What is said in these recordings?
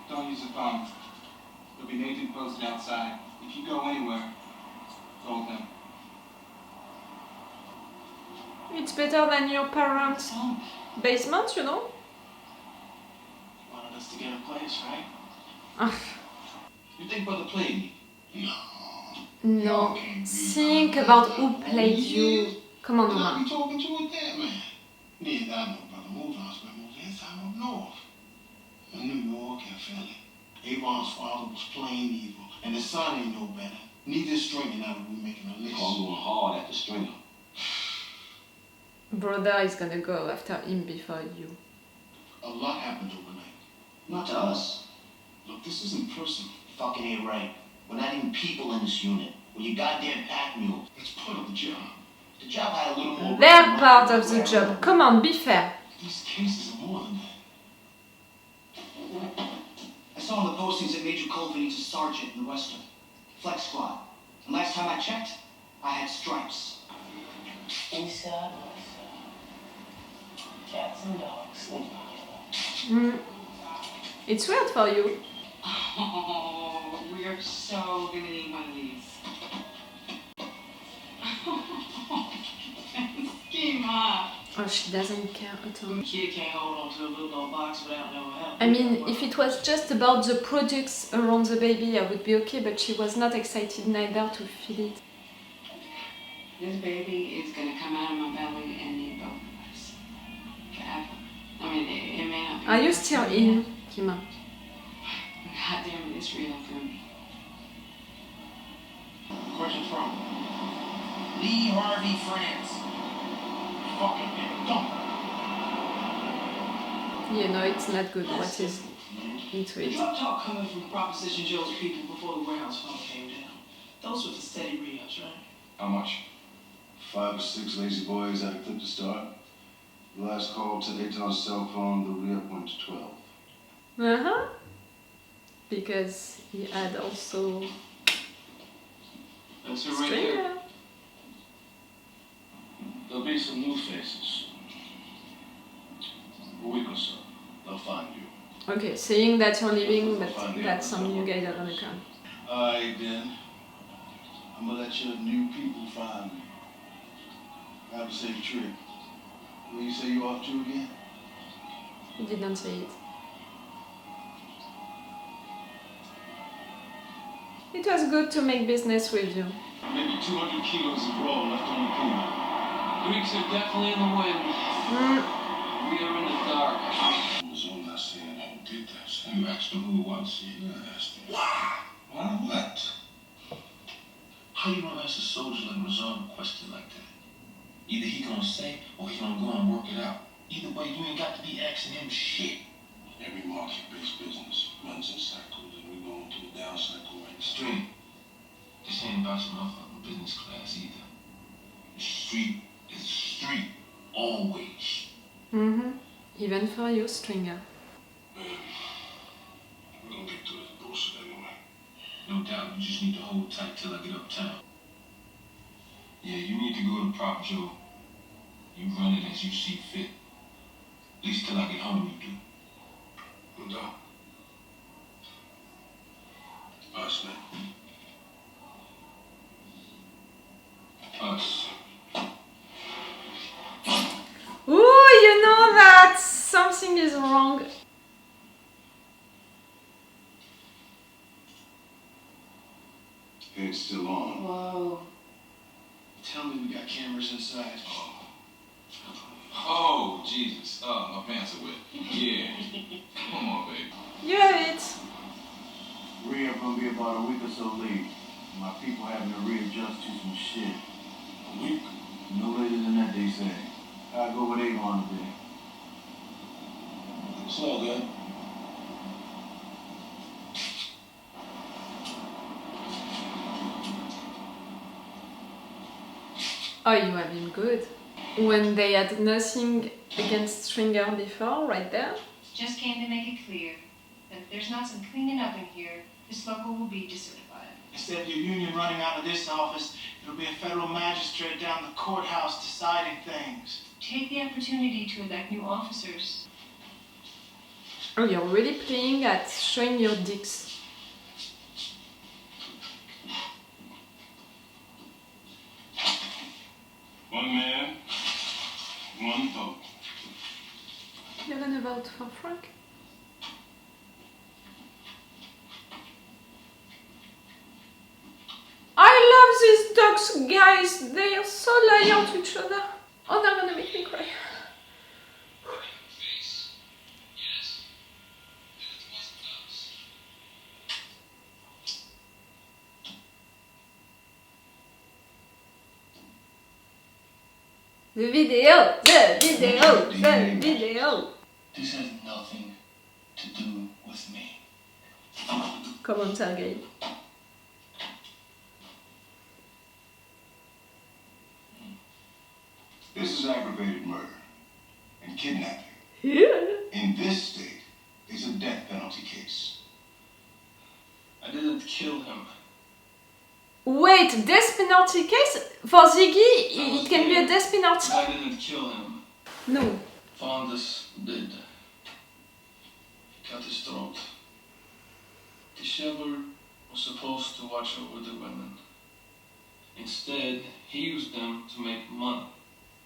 Don't use the phone. There'll be Nathan posted outside. If you go anywhere, go with him. It's better than your parents' basement, you know? Wanted us to get a place, right? You think brother played me? No. Think about who played you. Come on, Omar. You talking to a dead man. Neither I know brother Moulin spent most of his time up north. In New York and Philly. Avon's father was plain evil, and his son ain't no better. Neither Stringer now that we're making a list. I'm going hard at the Stringer. Brother is gonna go after him before you. A lot happened overnight. Not to us. Look, this isn't personal. Fucking ain't right. We're not even people in this unit. We're your goddamn pack mules. It's part of the job. The job had a little more... They're part of the job. Come on, be fair. These cases are more than that. I saw on the postings that Major Colvin needs a sergeant in the Western. Flex squad. And last time I checked, I had stripes. Inside, cats and dogs sleep together. It's weird for you. Oh, we are so gonna need one of these. Schema. Oh, she doesn't care at all. Kid can't hold on to a little old box without no help. I mean, if it was just about the products around the baby, I would be okay, but she was not excited neither to feel it. This baby is gonna come out of my belly and need both of us. Forever. I mean, it may not be... Are you still in, Kima? God damn it, it's real for me. Where's it from? Lee Harvey, France. Fucking man, don't. You know it's not good what is into it. Drug talk coming from Proposition Joe's people before the warehouse phone came down. Those were the steady re-ups, right? How much? 5 or 6 lazy boys had a clip to start. The last call to Aton's cell phone, the re-up went to 12. Uh-huh. Because he had also That's it right there. Stringer. There'll be some new faces. A week or so. They'll find you. Okay, saying that you're leaving, but that some new guys are gonna come. Alright then. I'm gonna let your new people find me. Have a safe trip. Where you say you off to again? He didn't say it. It was good to make business with you. Maybe 200 kilos of raw left on the pool. Greeks are definitely in the wind. We are in the dark. I was on that saying who did that. So you asked him who it was. Yeah, I asked him. Why? Why what? How you gonna ask a soldier like resolve a question like that? Either he gonna say or he gonna go and work it out. Either way, you ain't got to be asking him shit. Every market-based business runs in cycles, and we're going through a down cycle right now. Straight. This ain't about your motherfucking business class either. The street is the street, always. Even for you, Stringer. Man, we're gonna get through this bullshit anyway. No doubt, you just need to hold tight till I get uptown. Yeah, you need to go to Prop Joe. You run it as you see fit. At least till I get home, you do. No doubt. Us, man. Us. Ooh, you know that something is wrong. It's still on. Whoa. Tell me we got cameras inside. Oh, Jesus. Oh, my pants are wet. Yeah. Come on, baby. You have it. Re-up gonna be about a week or so late. My people having to readjust to some shit. A week? No later than that, they say. I'll go with Avon today. It's all good. Oh, you have him good. When they had nothing against Stringer before, right there. Just came to make it clear that if there's not some cleaning up in here, this local will be decertified. Instead of your union running out of this office, it'll be a federal magistrate down the courthouse deciding things. Take the opportunity to elect new officers. Oh, you're really playing at showing your dicks. One man, one vote. You're gonna vote for Frank? I love these dogs, guys. They are so loyal to each other. Oh, they're gonna make me cry. The video. This has nothing to do with me. Come on, Sergey. This is aggravated murder and kidnapping. Yeah. In this state, it's a death penalty case. I didn't kill him. Wait, death penalty case? For Ziggy, it can be a death penalty? I didn't kill him. No. Fondus did. Cut his throat. The shepherd was supposed to watch over the women. Instead, he used them to make money.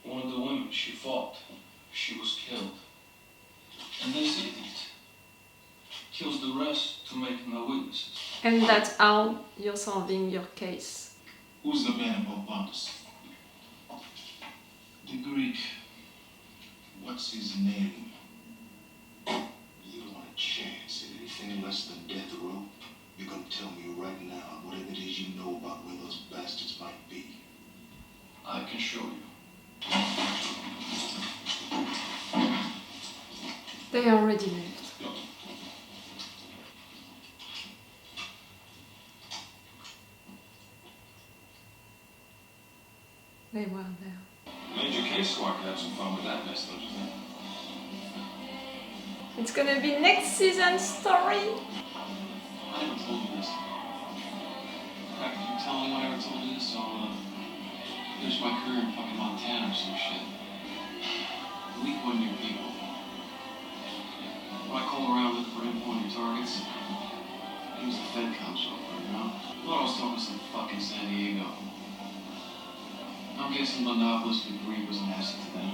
One of the women she fought, she was killed. And this idiot kills the rest to make no witnesses. And that's how you're solving your case. Who's the man above Bubbs? The Greek. What's his name? You don't want a chance at anything less than death row. You're gonna tell me right now whatever it is you know about where those bastards might be. I can show you. They already left. They were there. Major case squad could have some fun with that mess, don't you think? It's gonna be next season's story. I never told you this. How could you tell anyone I ever told you this? So, finish my career in fucking Montana or some shit. Delete one of your people. When I call around looking for info on your targets, I use the Fed cops over, you know? I thought I was talking to some fucking San Diego. I'm guessing monopolist degree was an asset to them.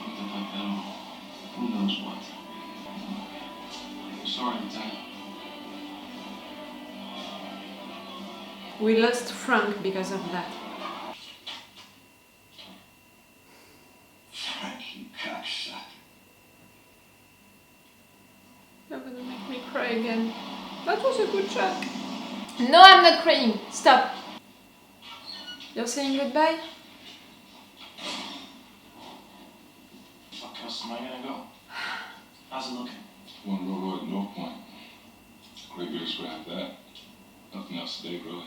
Something like that. Who knows what. Sorry, Lieutenant. We lost Frank because of that. Frank, you cocksucker. You're gonna make me cry again. That was a good shot. No, I'm not crying. Stop. You're saying goodbye? What customer am I gonna go? How's it looking? One railroad at North Point. Great big scrap that. Nothing else today, really.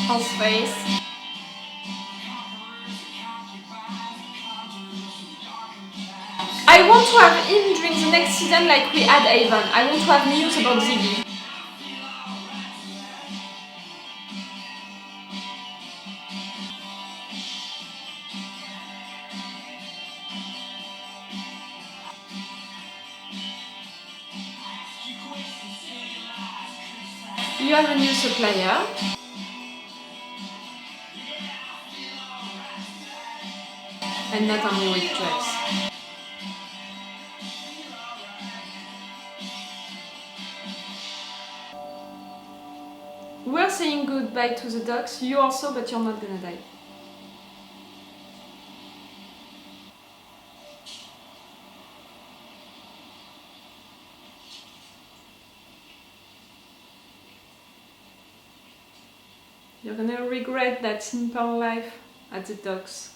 His face. I want to have him during the next season like we had Avon. I want to have news about Ziggy. You have a new supplier. And not only with drugs. We're saying goodbye to the dogs, you also, but you're not gonna die. You're gonna regret that simple life at the dogs.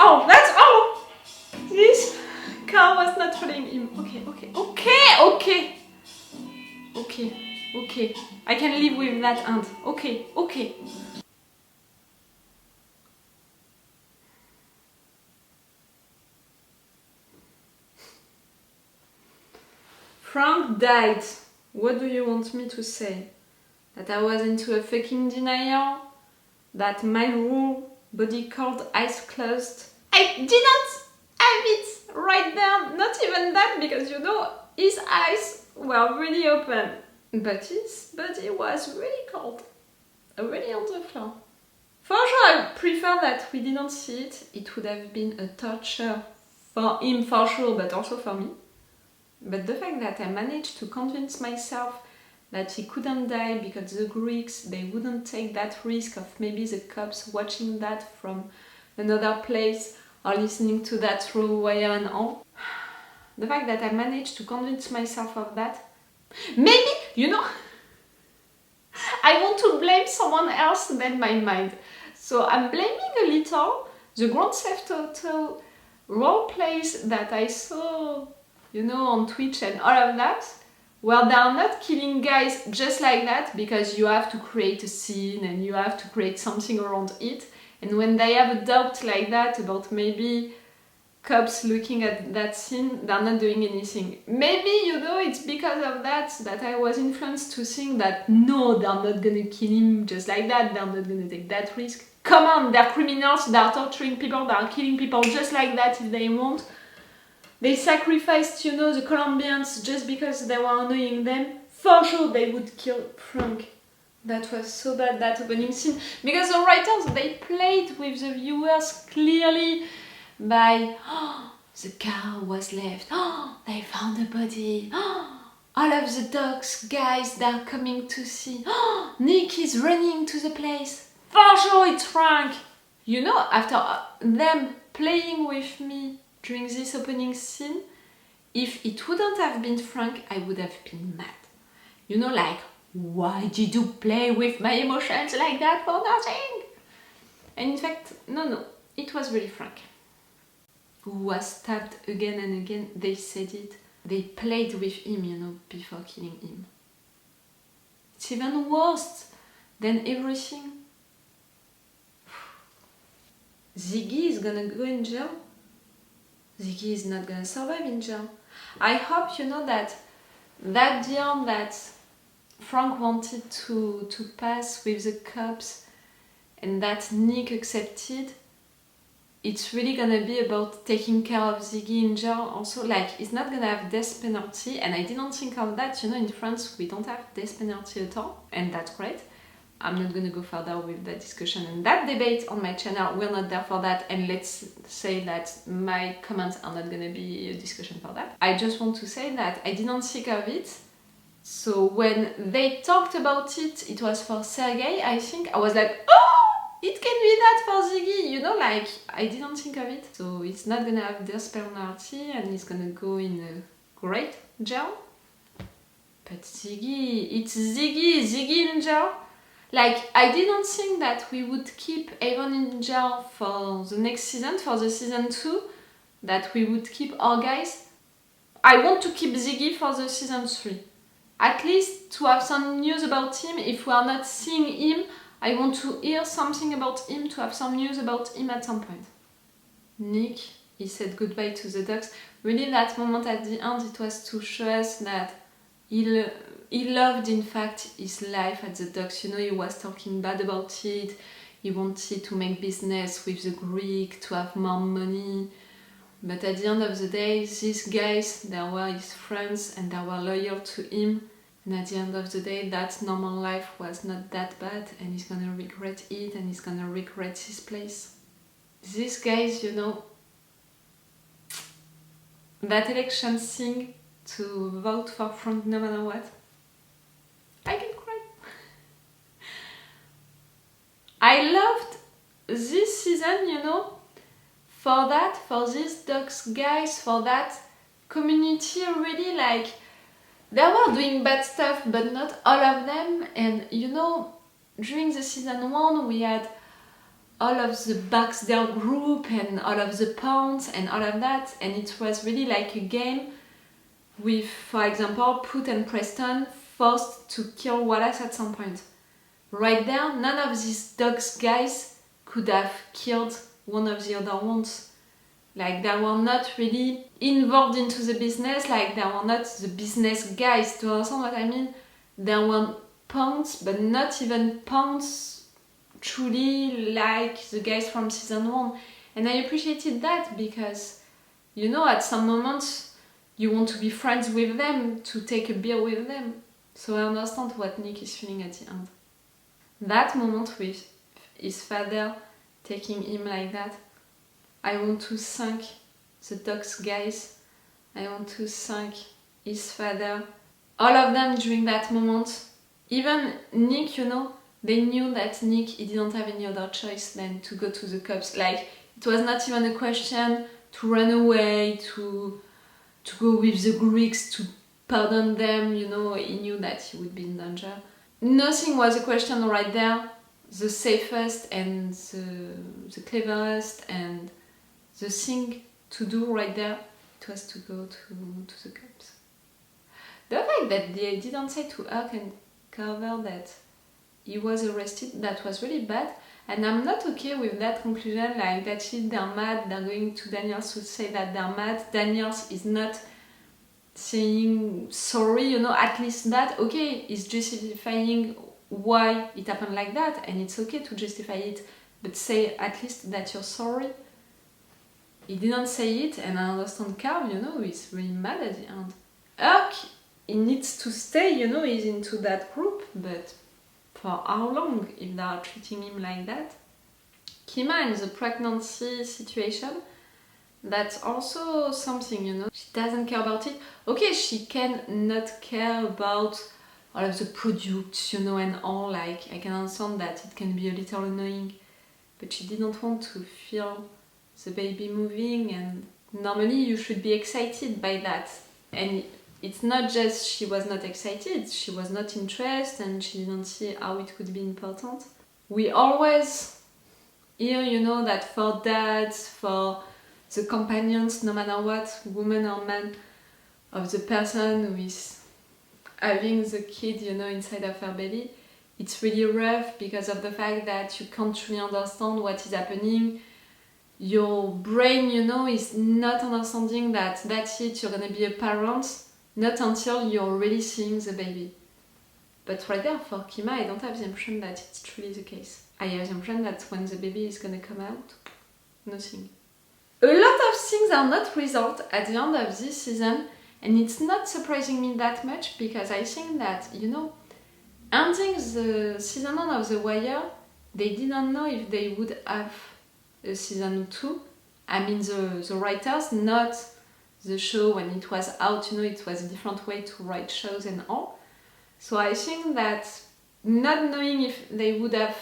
all, that's all. This car was not following him. Okay. I can live with that hand. Okay. Frank died. What do you want me to say? That I was into a fucking denial? That my whole body cold, eyes closed? I didn't have it right there. Not even that, because you know, his eyes were really open. But his body was really cold. Really on the floor. For sure, I prefer that we didn't see it. It would have been a torture for him for sure, but also for me. But the fact that I managed to convince myself that he couldn't die because the Greeks, they wouldn't take that risk of maybe the cops watching that from another place or listening to that through wire and all. The fact that I managed to convince myself of that. Maybe, you know, I want to blame someone else than my mind. So I'm blaming a little the Grand Theft Auto role plays that I saw, you know, on Twitch and all of that, where they are not killing guys just like that, because you have to create a scene and you have to create something around it. And when they have a doubt like that about maybe cops looking at that scene, they're not doing anything. Maybe, you know, it's because of that I was influenced to think that no, they're not gonna kill him just like that, they're not gonna take that risk. Come on, they're criminals, they're torturing people, they're killing people just like that if they want. They sacrificed, you know, the Colombians just because they were annoying them. For sure they would kill Frank. That was so bad, that opening scene. Because the writers, they played with the viewers clearly by, oh, the car was left, oh, they found a body, oh, all of the dogs, guys, they're coming to see, oh, Nick is running to the place. For sure it's Frank. You know, after them playing with me during this opening scene, if it wouldn't have been Frank, I would have been mad. You know, like, why did you play with my emotions like that for nothing? And in fact, no, it was really Frank, who was stabbed again and again. They said it. They played with him, you know, before killing him. It's even worse than everything. Ziggy is gonna go in jail. Ziggy is not gonna survive in jail. I hope, you know, that deal that Frank wanted to pass with the cops and that Nick accepted, it's really gonna be about taking care of Ziggy in jail also. Like, he's not gonna have death penalty, and I didn't think of that. You know, in France we don't have death penalty at all, and that's great. I'm not gonna go further with that discussion and that debate on my channel. We're not there for that, and let's say that my comments are not gonna be a discussion for that. I just want to say that I didn't think of it. So when they talked about it, it was for Sergei, I think. I was like, oh! It can be that for Ziggy, you know, like, I didn't think of it. So it's not gonna have death penalty and he's gonna go in a great jail. But Ziggy, it's Ziggy in jail. Like, I didn't think that we would keep Avon in jail for the next season, for the season 2, that we would keep our guys. I want to keep Ziggy for the season 3. At least to have some news about him. If we are not seeing him, I want to hear something about him, to have some news about him at some point. Nick, he said goodbye to the dogs. Really, that moment at the end, it was to show us that he loved, in fact, his life at the docks. You know, he was talking bad about it. He wanted to make business with the Greek, to have more money. But at the end of the day, these guys, they were his friends and they were loyal to him. And at the end of the day, that normal life was not that bad, and he's gonna regret it, and he's gonna regret his place. These guys, you know, that election thing to vote for Frank no matter what, I can cry. I loved this season, you know, for these dogs guys, for that community, really, like, they were doing bad stuff, but not all of them. And you know, during the season 1 we had all of the Baxter group and all of the pawns and all of that, and it was really like a game with, for example, Put and Preston forced to kill Wallace at some point. Right there, none of these dogs guys could have killed one of the other ones. Like, they were not really involved into the business, like they were not the business guys. Do you understand what I mean? There were pawns, but not even pawns truly like the guys from season 1. And I appreciated that because, you know, at some moments you want to be friends with them, to take a beer with them. So I understand what Nick is feeling at the end. That moment with his father taking him like that, I want to thank the dogs guys, I want to thank his father, all of them during that moment. Even Nick, you know, they knew that Nick, he didn't have any other choice than to go to the cops. Like, it was not even a question to run away, to go with the Greeks, to pardon them, you know, he knew that he would be in danger. Nothing was a question right there. The safest and the cleverest and the thing to do right there, it was to go to the cops. The fact that they didn't say to Herc and Carver that he was arrested, that was really bad, and I'm not okay with that conclusion, like that's it, they're mad, they're going to Daniels to say that they're mad. Daniels is not saying sorry, you know, at least that, okay, is justifying why it happened like that, and it's okay to justify it, but say at least that you're sorry. He didn't say it, and I understand Carl, you know, he's really mad at the end. Herc, he needs to stay, you know, he's into that group, but for how long if they are treating him like that? Kima in the pregnancy situation, that's also something, you know. She doesn't care about it. Okay, she can not care about all of the products, you know, and all, like, I can understand that it can be a little annoying, but she didn't want to feel the baby moving, and normally you should be excited by that. And it's not just she was not excited, she was not interested and she didn't see how it could be important. We always hear, you know, that for dads, for the companions, no matter what, woman or man, of the person who is having the kid, you know, inside of her belly, it's really rough because of the fact that you can't truly understand what is happening. Your brain, you know, is not understanding that that's it, you're gonna be a parent, not until you're really seeing the baby. But right there, for Kima, I don't have the impression that it's truly the case. I have the impression that when the baby is gonna come out, nothing. A lot of things are not resolved at the end of this season, and it's not surprising me that much because I think that, you know, ending the season 1 of The Wire, they didn't know if they would have a season 2. I mean, the writers, not the show when it was out, you know, it was a different way to write shows and all. So I think that not knowing if they would have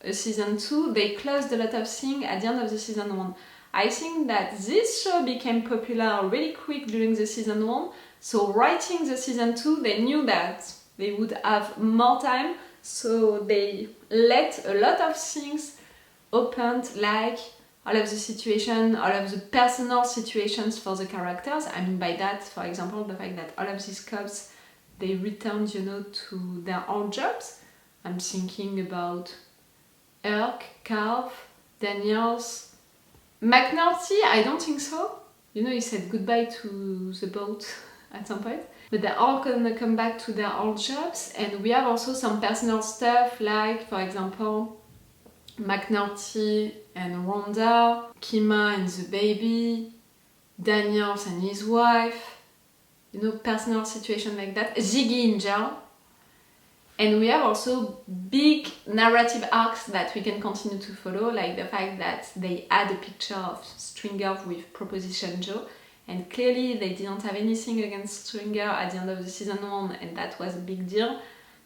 a season 2, they closed a lot of things at the end of the season 1. I think that this show became popular really quick during the season 1, so writing the season 2, they knew that they would have more time, so they let a lot of things opened, like all of the situation, all of the personal situations for the characters. I mean by that, for example, the fact that all of these cops, they returned, you know, to their old jobs. I'm thinking about Herc, Carv, Daniels, McNulty, I don't think so. You know, he said goodbye to the boat at some point. But they're all gonna come back to their old jobs, and we have also some personal stuff, like, for example, McNulty and Rhonda, Kima and the baby, Daniels and his wife, you know, personal situation like that, Ziggy in jail. And we have also big narrative arcs that we can continue to follow, like the fact that they add a picture of Stringer with Proposition Joe, and clearly they didn't have anything against Stringer at the end of the season 1, and that was a big deal.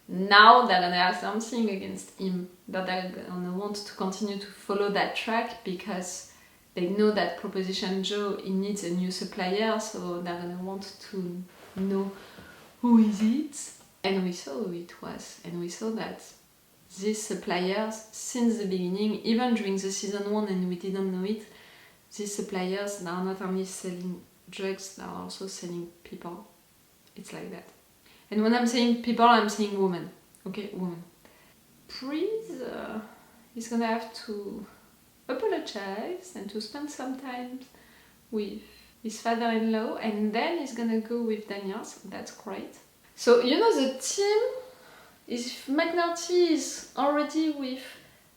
Now they're gonna have something against him, that they're gonna want to continue to follow that track because they know that Proposition Joe, he needs a new supplier, so they're gonna want to know who is it. And we saw who it was, and we saw that these suppliers since the beginning, even during the season 1 and we didn't know it. These suppliers are not only selling drugs, they are also selling people. It's like that. And when I'm saying people, I'm saying women. Okay, women. Prince is gonna have to apologize and to spend some time with his father-in-law, and then he's gonna go with Daniels. That's great. So, you know, the team is, if McNulty is already with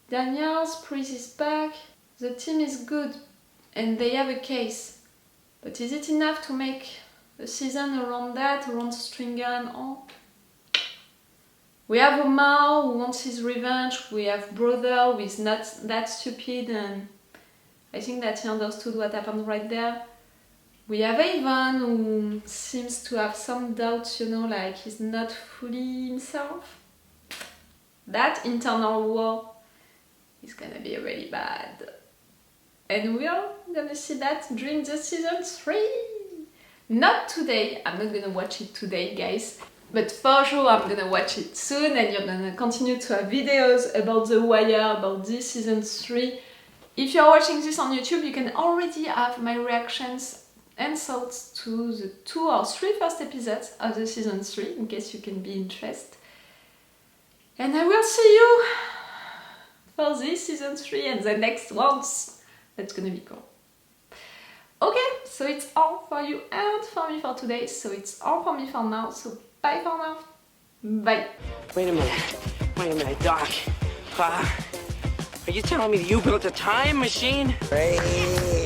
Daniels, Prince is back, the team is good and they have a case. But is it enough to make a season around that, around Stringer and all? We have Omar who wants his revenge, we have Brother who is not that stupid and I think that he understood what happened right there. We have Avon who seems to have some doubts, you know, like he's not fully himself. That internal war is gonna be really bad. And we are gonna see that during the season 3. Not today, I'm not gonna watch it today, guys. But for sure I'm gonna watch it soon and you're gonna continue to have videos about The Wire, about this season 3. If you're watching this on YouTube, you can already have my reactions and thoughts to the 2 or 3 first episodes of the season 3, in case you can be interested. And I will see you for this season 3 and the next ones. That's gonna be cool. Okay, so it's all for you and for me for today. So it's all for me for now. So bye for now. Bye. Wait a minute, Doc. Are you telling me you built a time machine? Hey.